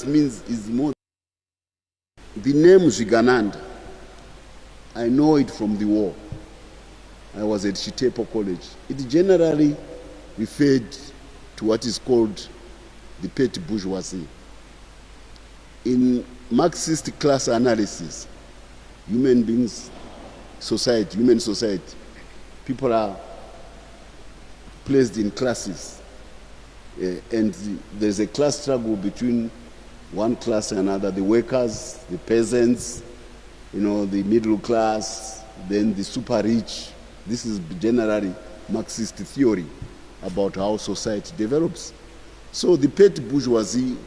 means is more. The name Chigananda, I know it from the war. I was at Chitepo College. It generally referred to what is called the petty bourgeoisie. In Marxist class analysis, human beings, society, human society, people are placed in classes. And there's a class struggle between one class and another, the workers, the peasants, the middle class, then the super rich. This is generally Marxist theory about how society develops. So the petty bourgeoisie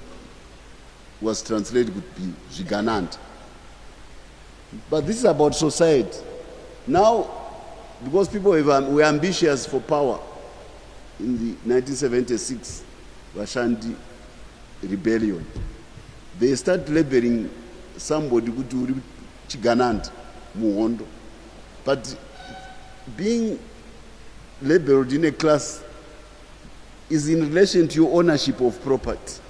was translated to be Chigananda. But this is about society. Now, because people were ambitious for power in the 1976 Vashandi rebellion, they started labeling somebody to Chigananda, Muhondo. But being labeled in a class is in relation to your ownership of property.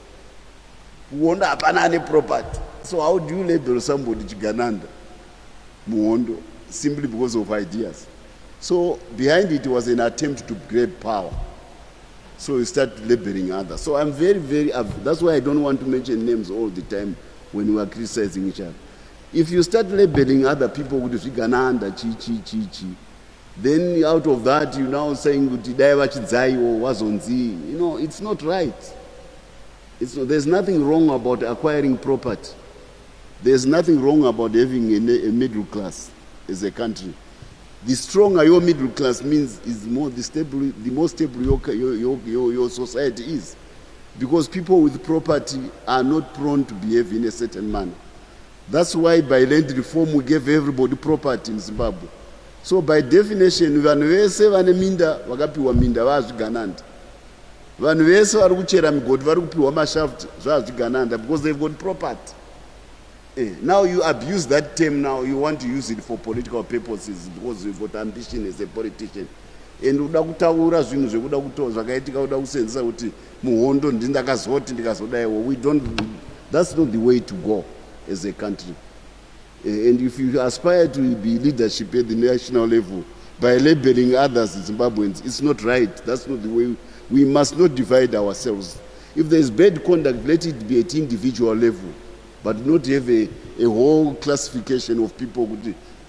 Muhondo hapana ane property. So how do you label somebody Chigananda, Muhondo, simply because of ideas? So behind it was an attempt to grab power. So you start labeling others. So I'm very, that's why I don't want to mention names all the time when we are criticizing each other. If you start labeling other people with Chigananda, chi, then out of that you now saying it's not right. There's nothing wrong about acquiring property. There's nothing wrong about having a middle class as a country. The stronger your middle class means is the more stable your society is. Because people with property are not prone to behave in a certain manner. That's why by land reform we gave everybody property in Zimbabwe. So by definition, vanhu vese vane minda vakapiwa minda vaZvigananda. Vanhu vese vari kuchera migodhi vari kupiwa mashaft zvaZvigananda because they've got property. Now you abuse that term. Now you want to use it for political purposes because you've got ambition as a politician. And uda kutaura zvinhu zvekuda kuto zvakaitika uda kusenzesa kuti Muhondo ndakazoti ndikazodaiwo. That's not the way to go as a country. And if you aspire to be leadership at the national level by labeling others as Zimbabweans, it's not right. That's not the way. We must not divide ourselves. If there is bad conduct, let it be at individual level, but not have a whole classification of people.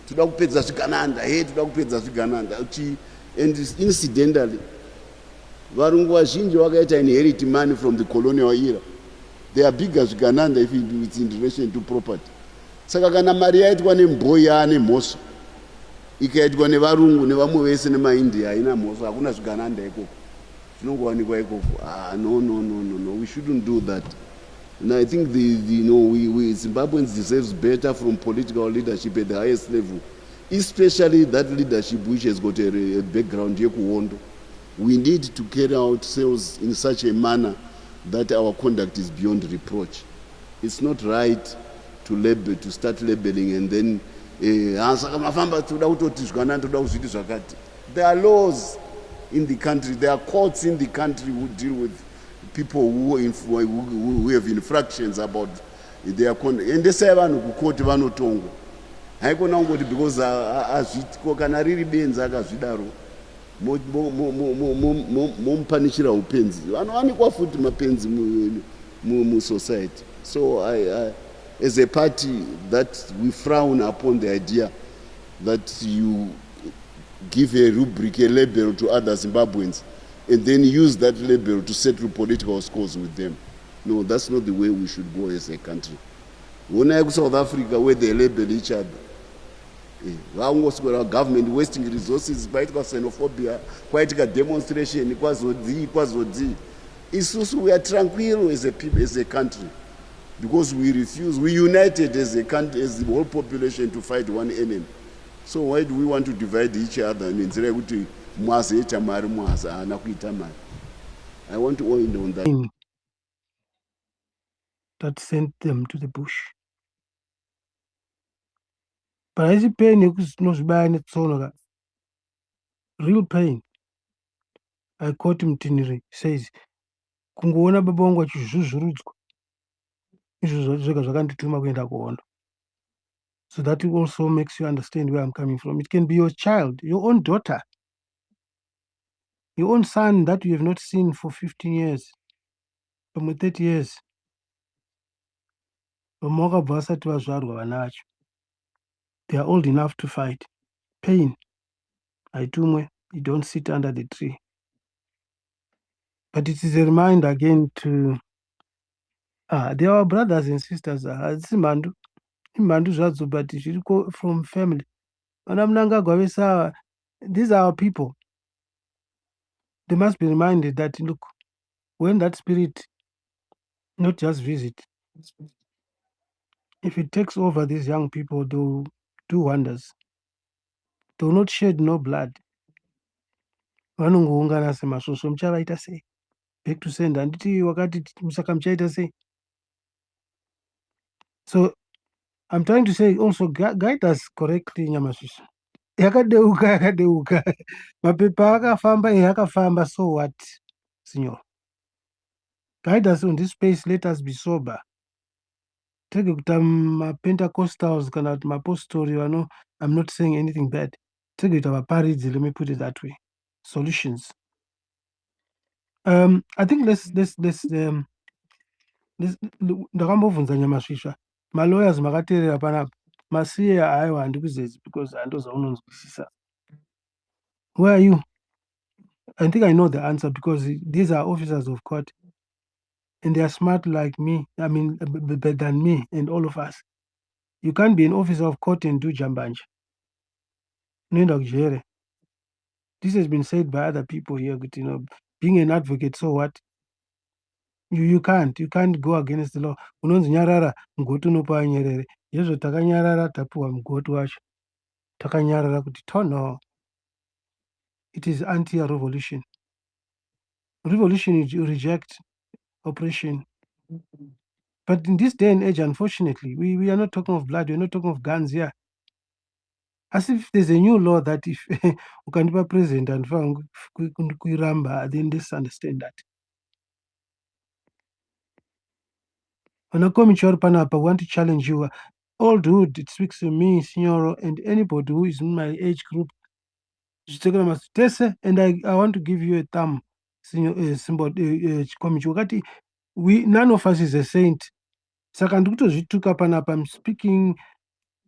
Toda kupedza Chigananda, toda kupedza Chigananda. And incidentally, varungu vazhinji vakaita inherit money from the colonial era. They are bigger Chigananda if it's in relation to property. Saka kana mari yaitwa nemboya nemhosva ikaitwa nevarungu nevamwe vese nemaindia haina mhosva, hakuna Chigananda ikoko zvinongowanikwa ikoko. No, we shouldn't do that. And I think we Zimbabweans deserves better from political leadership at the highest level, especially that leadership which has got a background yekuhondo. We need to carry ourselves in such a manner that our conduct is beyond reproach. It's not right to start labeling and then there are laws in the country, there are courts in the country who deal with people who have infractions about their conduct. And they say vanokukoti vanotongwa. Haikona kungoti because azvitiko kana riri benzi akazvidaro momupanishira upenzi. Vanowanikwa futi mapenzi society. So as a party, that we frown upon the idea that you give a rubric, a label to other Zimbabweans, and then use that label to settle political scores with them. No, that's not the way we should go as a country. When I go to South Africa, where they label each other, our government wasting resources, quite xenophobia, quite a demonstration, we are tranquil as a people, as a country, because we refuse. We united as a country, as the whole population, to fight one enemy. So why do we want to divide each other? I want to end on that. That sent them to the bush. But I see pain, real pain. I quote him Tiniri, says, Kunguona babongo chuzhurudzwa. izvo zvega zvakandituma kuenda kuhondo. So that also makes you understand where I'm coming from. It can be your child, your own daughter, your own son that you have not seen for 15 years, from 30 years. Vamwe vakabva vasati vazvarwa vana vacho. They are old enough to fight. Pain. Haitumwe, you don't sit under the tree. But it is a reminder again to they are our brothers and sisters. Hadzisi mhandu. Imhandu zvadzo, but zviri from family. Vana Mnangagwa vese ava, these are our people. They must be reminded that, look, when that spirit not just visit, if it takes over these young people, they will do wonders. They will not shed no blood. Vanongoungana semasvosvo, muchavaita sei? Back to send. Handiti wakati saka muchaita sei? So I'm trying to say also guide us correctly, Nyamasvisva. Yakadeuka. Mapepa akafamba, so what, Signor? Guide us on this space, let us be sober. Tege kuti maPentecostals kana kuti mapostori vano, I'm not saying anything bad. Tege kuti vaparidzi, let me put it that way. Solutions. I think let's ndakambobvunza Nyamasvisva. Malawyers makateerera panapa. Masiye haiwa handikuzezi because handozvaunonzwisisa. Where are you? I think I know the answer because these are officers of court and they are smart like me. I mean, better than me and all of us. You can't be an officer of court and do jambanja. Noenda kujere. This has been said by other people here, but, you know, being an advocate, so what? You can't go against the law. Unonzi nyarara, mgoti unopa nyerere. Yezvo takanyarara tapuwa mgoti wacho. Takanyarara kuti tono. It is anti-revolution. Revolution is you reject oppression. But in this day and age, unfortunately, we are not talking of blood, we're not talking of guns here. As if there's a new law that if ukandipa president and kuiramba, then let's understand that. When I come in Panapa, I want to challenge you. All dude, it speaks to me, Signor, and anybody who is in my age group. And I want to give you a thumb, Signor, we none of us is a saint. Saka ndikutozvituka panapa, I'm speaking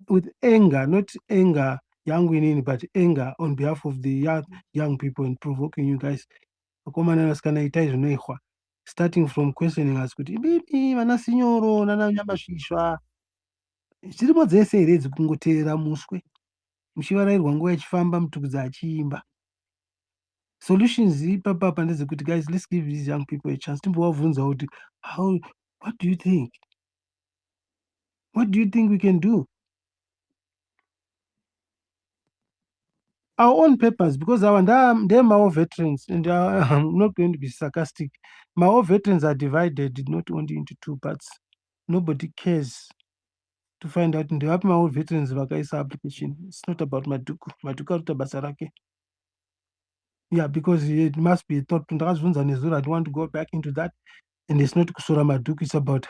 with anger, not anger, young winning, but anger on behalf of the young people and provoking you guys. Starting from questioning us, bibi vana Signoro, nana Nyamasvisva. Zvirimo dzese here dzekungoteerera muswe. Muchivarairwa nguva ichifamba, mutukudzi achiimba. Solutions ipapapa ndedzekuti, guys, let's give these young people a chance. Timbovabvunza kuti, what do you think? What do you think we can do? Our own papers, because they're my veterans, and I'm not going to be sarcastic. My veterans are divided not only into two parts. Nobody cares to find out. My veterans vakaisa application. It's not about Maduku. Maduku aruta basa rake. Yeah, because it must be thought. I don't want to go back into that. And it's not Kusura Maduku. It's about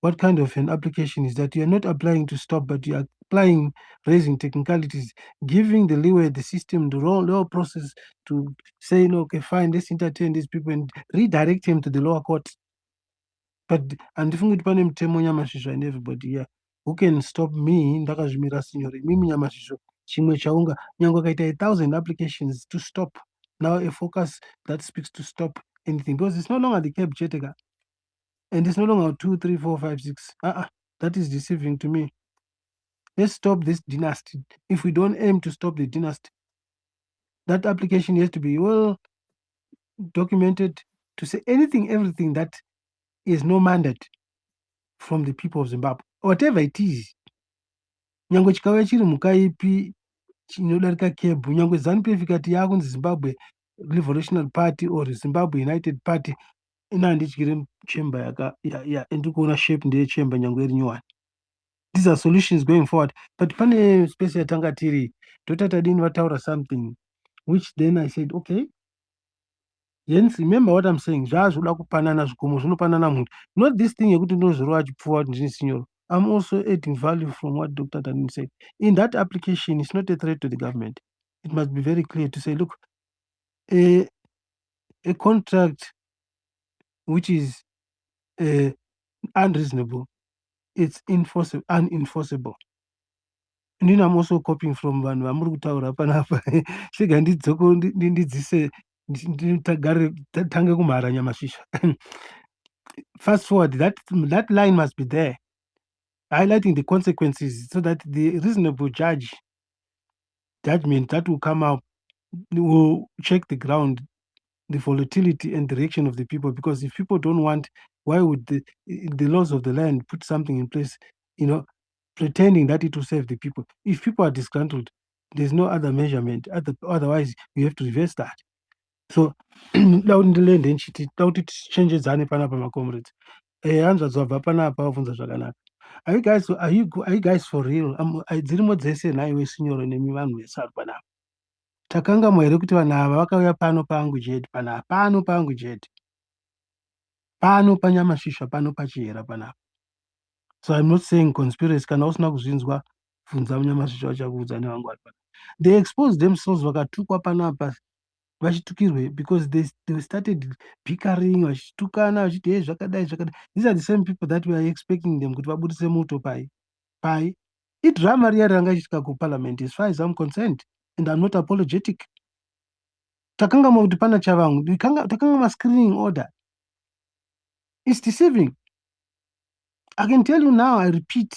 what kind of an application is that? You're not applying to stop, but you're applying, raising technicalities, giving the leeway, the system, the law process to say, no, okay, fine, let's entertain these people and redirect him to the lower court. But and if we and everybody here, who can stop me? Mimi Nyamasvisva, Chimwe Chaunga, Nyangwa kaita 1,000 applications to stop. Now a focus that speaks to stop anything, because it's no longer the Cape Chetega. And it's no longer 2, 3, 4, 5, 6. That is deceiving to me. Let's stop this dynasty. If we don't aim to stop the dynasty, that application has to be well documented to say anything, everything that is no mandate from the people of Zimbabwe, whatever it is. Nyangwe chikauya chiri mukaipi chinodarika kebhu, nyangwe ZANU-PF ikati yakunzi Zimbabwe Revolutionary Party or Zimbabwe United Party, ina ndityiri chamber ndikuona shape ndeye chamber nyangwe iri nyowani. These are solutions going forward. But pane space yatanga tiri, totata dini vataura something, which then I said, okay, Hence, remember what I'm saying. Zvazvoda kupanana zvikomo zvinopanana muntu. Not this thing yekuti ndinozorova chipfuwa kuti ndini sinyoro. I'm also adding value from what Dr. Tanin said. In that application, it's not a threat to the government. It must be very clear to say, look, a contract which is unreasonable, it's enforceable, unenforceable. Inini I'm also copying from vanhu vamuri kutaura panapa. Shega ndidzoko ndidzise tange kumhara nyamasvisva. Fast forward, that line must be there, highlighting the consequences so that the reasonable judgment that will come out will check the ground, the volatility and the reaction of the people. Because if people don't want, why would the laws of the land put something in place, pretending that it will save the people? If people are disgruntled, there's no other measurement. Otherwise, we have to reverse that. So, ndaundiland nchiti tauti tichengedzane panapa macomrades. Hanzva dzabva panapa wabvunza zvakanaka. Are you guys for real? Dzirimo dzese nhai wesinyoro nemi vanhu vese vari panapa. Takangamwa here kuti vanhu ava vakauya pano pangu jeti panapa, pano pangu jeti, pano panyamasvisva, pano pachihera panapa. So I'm not saying conspiracy. Kana usina kuzvinzwa bvunza munyamasvisva vachakuudza nevangu vari panapa. They exposed themselves vakatukwa panapa vachitukirwe because they started bickering, vachitukana vachiti hey zvakadai zvakadai. These are the same people that we are expecting them kuti vabudise moto pai idrama riya ranga ichitika kuparliament. As far as I'm concerned, and I'm not apologetic. Takangama kuti pana chavangu, takangama screening order. It's deceiving. I can tell you now, I repeat,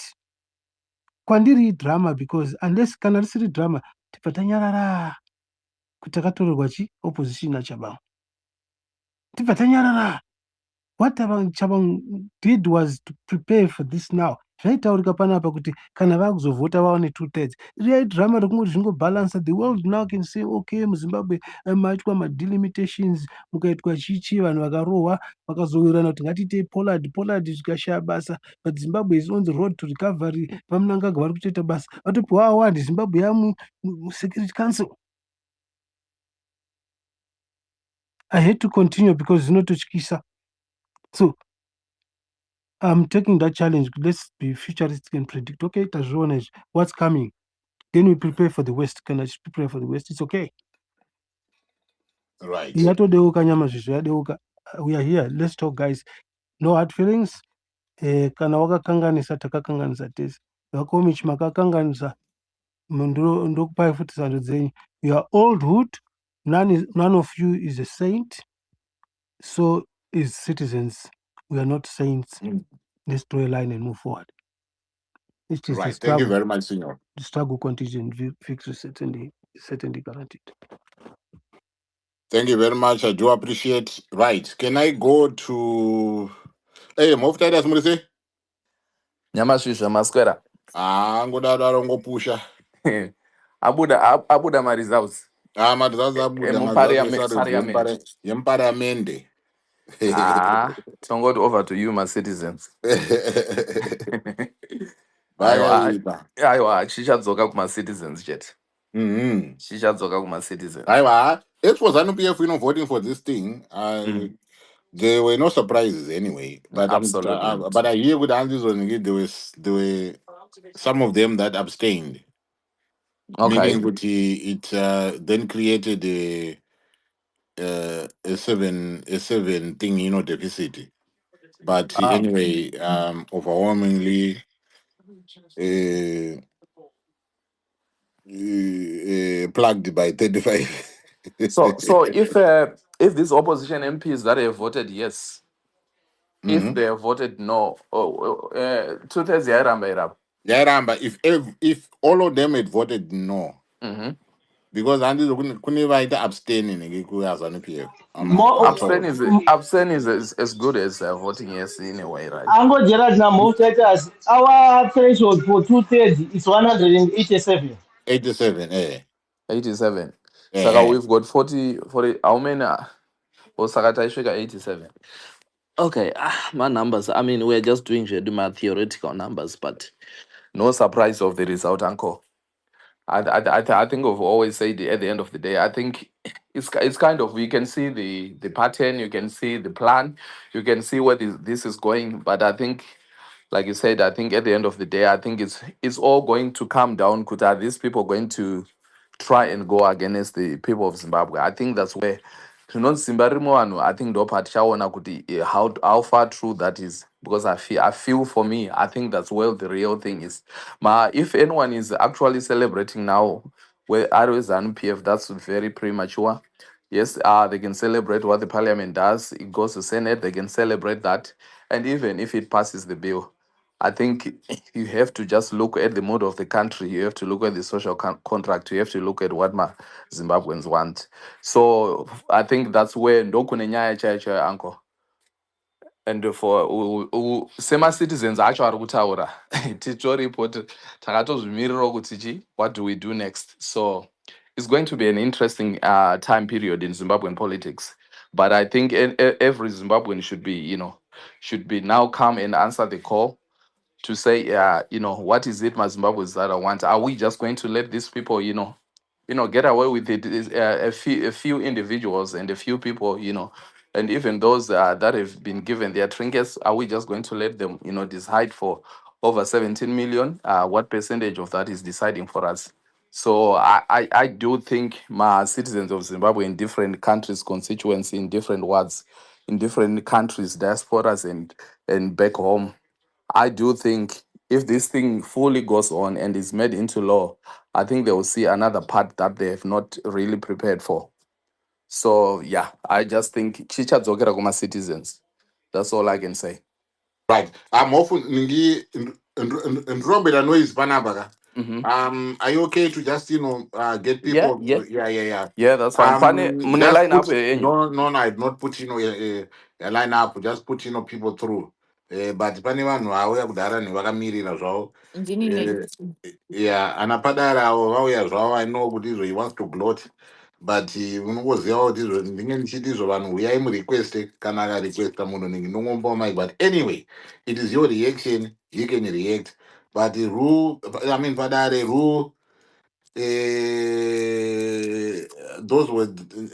kwandiri drama, because unless kana risiri drama tibva tanyarara kuti takatorerwa opposition nachavangu, tibva tanyarara. What Chabang did was to prepare for this now. Zvaitaurika panapa kuti kana vakuzovhota vaone 2/3. Riya drama rekungoti zvingobalansa. The world now can say, okay, muZimbabwe maitwa madelimitations, mukaitwa chichi, vanhu vakarohwa, vakazowirirana kuti ngatiitei Pollard zvikashaya basa. But Zimbabwe is on the road to recovery. Vamunangagwa vari kutoita basa. Vatopiwa award, Zimbabwe Security Council. I had to continue because zvinototyisa. So I'm taking that challenge. Let's be futuristic and predict. Okay, tazviona what's coming. Then we prepare for the West. Can I prepare for the West? It's okay. Right. Yatodeuka nyamazvisvo yadeuka. We are here. Let's talk, guys. No hard feelings. Kana wakakanganisa takakanganisa tese. Vakomichi makakanganisa. Ndokupai futi sando dzenyu. You are old hood. None of you is a saint. So is citizens. We are not saints. Let's draw a line and move forward. It is Right. the struggle. Thank you very much, Senor. The struggle continues and fix is certainly guaranteed. Thank you very much. I do appreciate. Right. Can I go to... Hey, Mofta, somebody say? Nyamasvisva maswera. Ngodaro ngopusha. Abuda ma-results. Madzizazi abuda yemparliamende. Tongoti over to you, my citizens. Aiwa, chichadzoka kuma-citizens jet. Chichadzoka kuma-citizens. Aiwa, it was ZANU-PF, voting for this thing. There were no surprises anyway. But Absolutely. But I hear with Andy's on it, there were some of them that abstained. Okay. Meaning that it then created a seven thing, deficit. But anyway, overwhelmingly plugged by 35. So if these opposition MPs that have voted yes, if they have voted no, 2/3 yairamba. If all of them had voted no, because Andy couldn't even abstaining ZANU-PF. Abstain is as good as voting yes in a way, right? Ango Gerard now most letters. Our threshold for 2/3 is 187. 87, 87. Yeah. So we've got 40. How many? Osakata Ishweka 87. Okay, my numbers. I mean, we're just doing my theoretical numbers, but no surprise of the result, Uncle. I think I've always said at the end of the day, I think it's kind of, you can see the pattern, you can see the plan, you can see where this is going. But I think, like you said, I think at the end of the day, I think it's all going to come down. Could are these people going to try and go against the people of Zimbabwe? I think that's where I think ndo part chaona kuti how far true that is, because I feel for me, I think that's where the real thing is. If anyone is actually celebrating now where RS and PF, that's very premature. Yes, they can celebrate what the parliament does. It goes to Senate, they can celebrate that. And even if it passes the bill, I think you have to just look at the mood of the country. You have to look at the social contract. You have to look at what Zimbabweans want. So I think that's where ndokune nyaya chaiyo chaiyo uncle. And for sema-citizens acho ari kutaura titoripoti takatozvimirirawo kuti what do we do next. So it's going to be an interesting time period in Zimbabwean politics. But I think every Zimbabwean should be now come and answer the call to say, what is it, my Zimbabweans, that I want? Are we just going to let these people, get away with it? A few individuals and a few people, and even those that have been given their trinkets, are we just going to let them, decide for over 17 million? What percentage of that is deciding for us? So I do think my citizens of Zimbabwe in different countries, constituency, in different wards, in different countries, diasporas, and back home, I do think if this thing fully goes on and is made into law, I think they will see another part that they have not really prepared for. So yeah, I just think chicha dzokera kuma citizens. That's all I can say. Right. I'm often ningi ndrombera noise panapa ka. Hmm. Are you okay to just get Yeah, people? yeah, Yeah. yeah. That's fine. Pane mune Just line up put yenyu. no, I'd not put a line up. Just put people through. But pane vanhu vauya kudhara nevakamirira zvavo. Ndini Eh, next. Yeah, anapadara avo vauya zvavo. I know kuti izvo he wants to gloat. But unongozivawo kuti izvo ndinge ndichiti izvo vanhu uyai murequeste kana akarequesta munhu ndingombawo mic. But anyway, it is your reaction, you can react. But rule, I mean padare rule, those were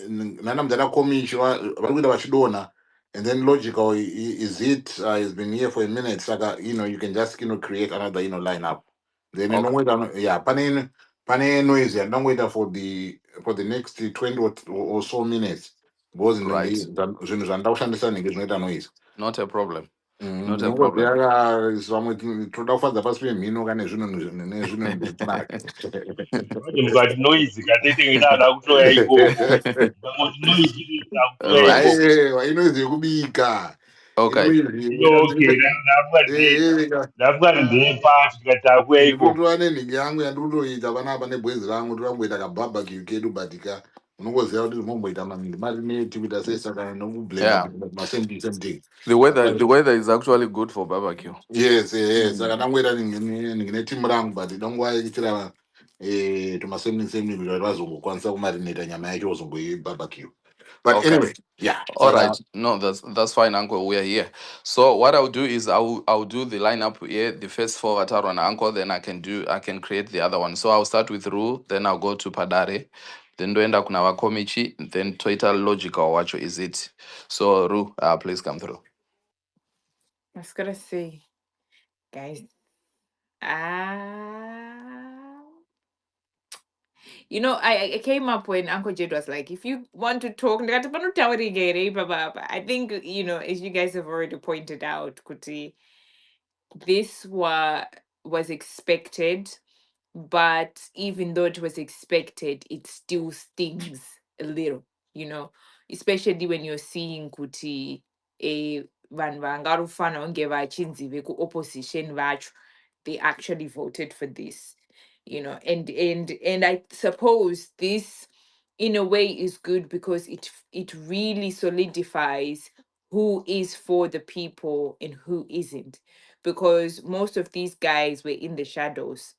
nana mudhara komichi vari kuita vachidonha. And then logical is it has been here for a minute, saka you can just create another line up. Then Okay. yeah, pane noise yandangoita for the next 20 or so minutes, because Right. zvinhu zvandida kushandisa nhinge zvinoita noise. Not a problem. Not a problem. Ndinongoziva vamwe toda kufadza pasi pemhino kana nezvinhu Manje mukati noise katete ngidada kutoya ikoko. Mangoti noise inoita kutoya Right. ikoko. aiwa inoizi yekubika. Okay. Okay, ndafuka ndepa tikata kuya ikoko. ndinotova nenhingi yangu yandikutoita panapa nebwezi rangu toramboita kabhabhecue kedu but unongoziva kuti zvinomboita marineti kuita sei, saka nokublenda Yeah. same thing. The weather is actually good for barbecue. Yes, saka ndangoita ningi netimu rangu but donguva ichira tumasame kuti vazongokwanisa kumarineta nyama yacho wazongoibarbecue. But Okay. anyway, yeah, All saka right. No, that's fine, Uncle. We are here. So what I'll do is I'll do the lineup here, the first four Ataro and Uncle, then I can create the other one. So I'll start with Ru, then I'll go to Padare, then Doenda Kunawa Komichi, then Total Logical Wacho is it. So Ru, please come through. I was gonna say, guys, ah, I came up when Uncle Jade was like, if you want to talk, I think, as you guys have already pointed out, Kuti, this was expected, but even though it was expected, it still stings a little, especially when you're seeing Kuti a vanhu vangarufana kunge vachinzi veku-opposition vacho, they actually voted for this, and I suppose this in a way is good because it really solidifies who is for the people and who isn't, because most of these guys were in the shadows,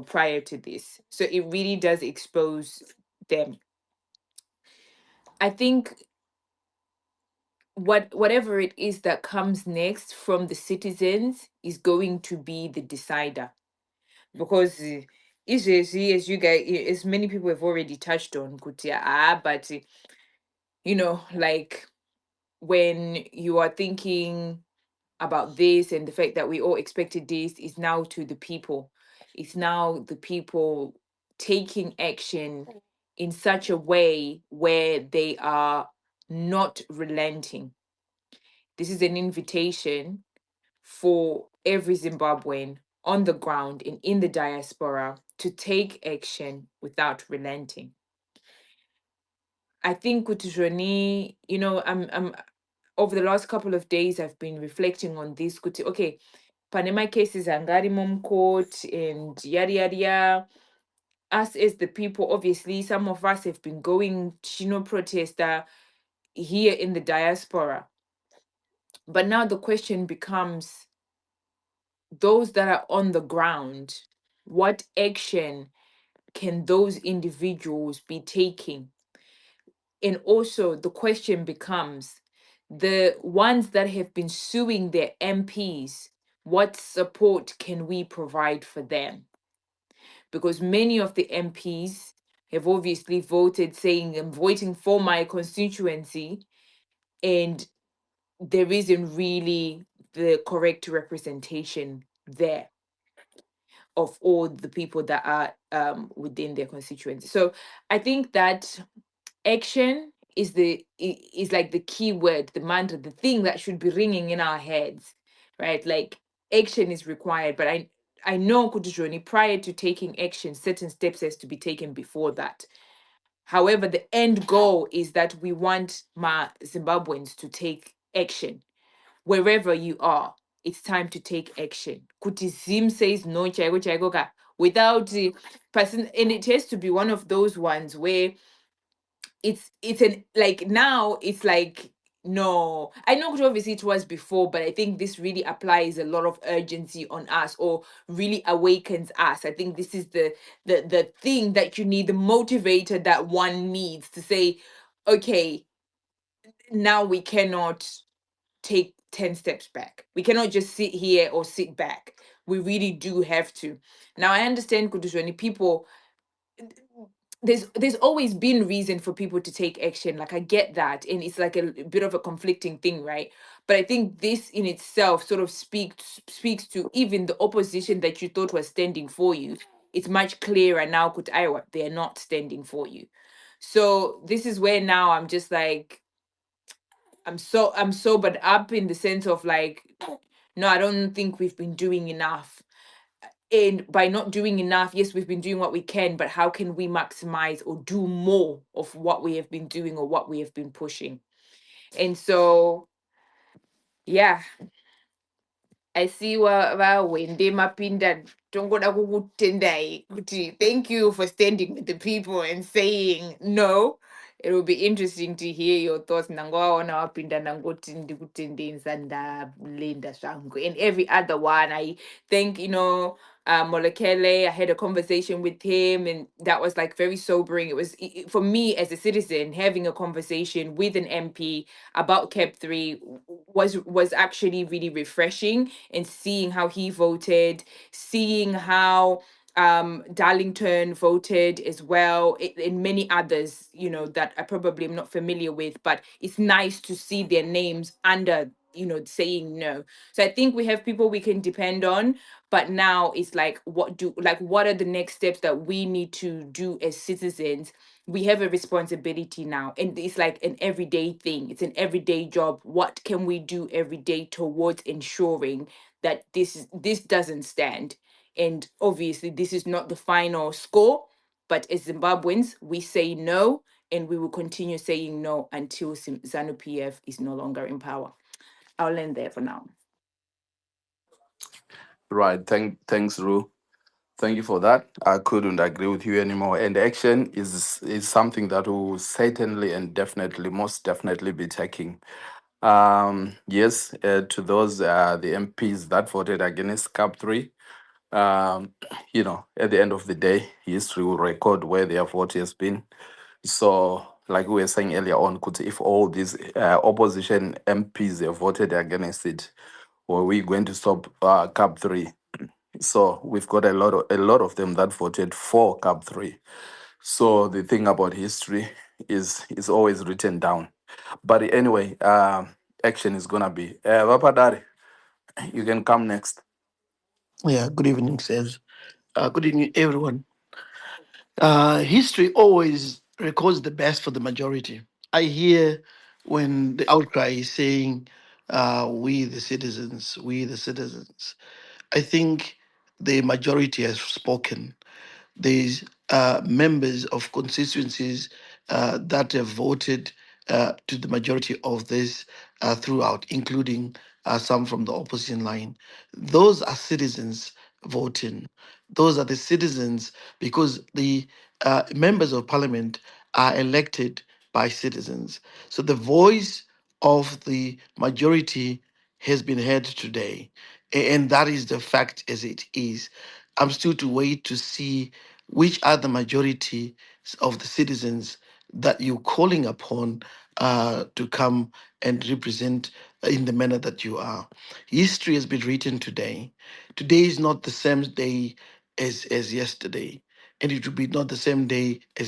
prior to this, so it really does expose them. I think whatever it is that comes next from the citizens is going to be the decider, because as you guys, as many people have already touched on, Kutia, but like when you are thinking about this and the fact that we all expected this is now to the people. It's now the people taking action in such a way where they are not relenting. This is an invitation for every Zimbabwean on the ground and in the diaspora to take action without relenting. I think Kutujoni, I'm over the last couple of days I've been reflecting on this. Okay, Panama cases angari mom court and yada yada yada. Us as the people, obviously, some of us have been going Chino protester here in the diaspora. But now the question becomes those that are on the ground, what action can those individuals be taking? And also the question becomes the ones that have been suing their MPs, what support can we provide for them? Because many of the MPs have obviously voted saying, I'm voting for my constituency, and there isn't really the correct representation there of all the people that are within their constituency. So I think that action is like the key word, the mantra, the thing that should be ringing in our heads, right? Like action is required, but I know Kutujoni, prior to taking action, certain steps has to be taken before that. However, the end goal is that we want my Zimbabweans to take action wherever you are. It's time to take action. Kuti Zim says no, chaigo chaigo ka. Without the person, and it has to be one of those ones where it's an like now it's like no, I know obviously it was before, but I think this really applies a lot of urgency on us or really awakens us. I think this is the thing that you need, the motivator that one needs to say, okay, now we cannot take 10 steps back. We cannot just sit here or sit back. We really do have to. Now I understand Kuduswani, people, there's always been reason for people to take action, like I get that, and it's like a bit of a conflicting thing, right? But I think this in itself sort of speaks to even the opposition that you thought was standing for you. It's much clearer now, Iowa, they're not standing for you. So this is where now I'm just like, I'm sobered up in the sense of like, no, I don't think we've been doing enough. And by not doing enough, yes, we've been doing what we can, but how can we maximize or do more of what we have been doing or what we have been pushing? And so, yeah, I see Wende Mapinda tongoda kukutendai kuti thank you for standing with the people and saying no. It will be interesting to hear your thoughts. Nangoaona wapinda nangoti ndikutendeni ndalinda zvangu. And every other one, I think, Molekele, I had a conversation with him and that was like very sobering. It was for me as a citizen, having a conversation with an MP about KEP 3 was actually really refreshing, and seeing how he voted, seeing how Darlington voted as well, and many others, that I probably am not familiar with, but it's nice to see their names under, saying no. So I think we have people we can depend on, but now it's like, what are the next steps that we need to do as citizens? We have a responsibility now, and it's like an everyday thing. It's an everyday job. What can we do every day towards ensuring that this doesn't stand? And obviously this is not the final score, but as Zimbabweans we say no, and we will continue saying no until ZANU PF is no longer in power. I'll end there for now. Right. Thanks, Ru. Thank you for that. I couldn't agree with you anymore. And action is something that will certainly and definitely, most definitely be taking. Yes, to those the MPs that voted against CAP 3, at the end of the day, history will record where their vote has been. So, like we were saying earlier on, if all these opposition MPs have voted against it, were we going to stop CAP 3? So we've got a lot of them that voted for CAP 3. So the thing about history is always written down. But anyway, action is gonna be. Vapadari, you can come next. Yeah, good evening, sirs. Good evening, everyone. History always records the best for the majority. I hear when the outcry is saying, we the citizens, we the citizens. I think the majority has spoken. There's members of constituencies that have voted to the majority of this throughout, including some from the opposition line. Those are citizens voting. Those are the citizens because the members of parliament are elected by citizens. So the voice of the majority has been heard today. And that is the fact as it is. I'm still to wait to see which are the majority of the citizens that you're calling upon to come and represent in the manner that you are. History has been written today. Today is not the same day as yesterday, and it will be not the same day as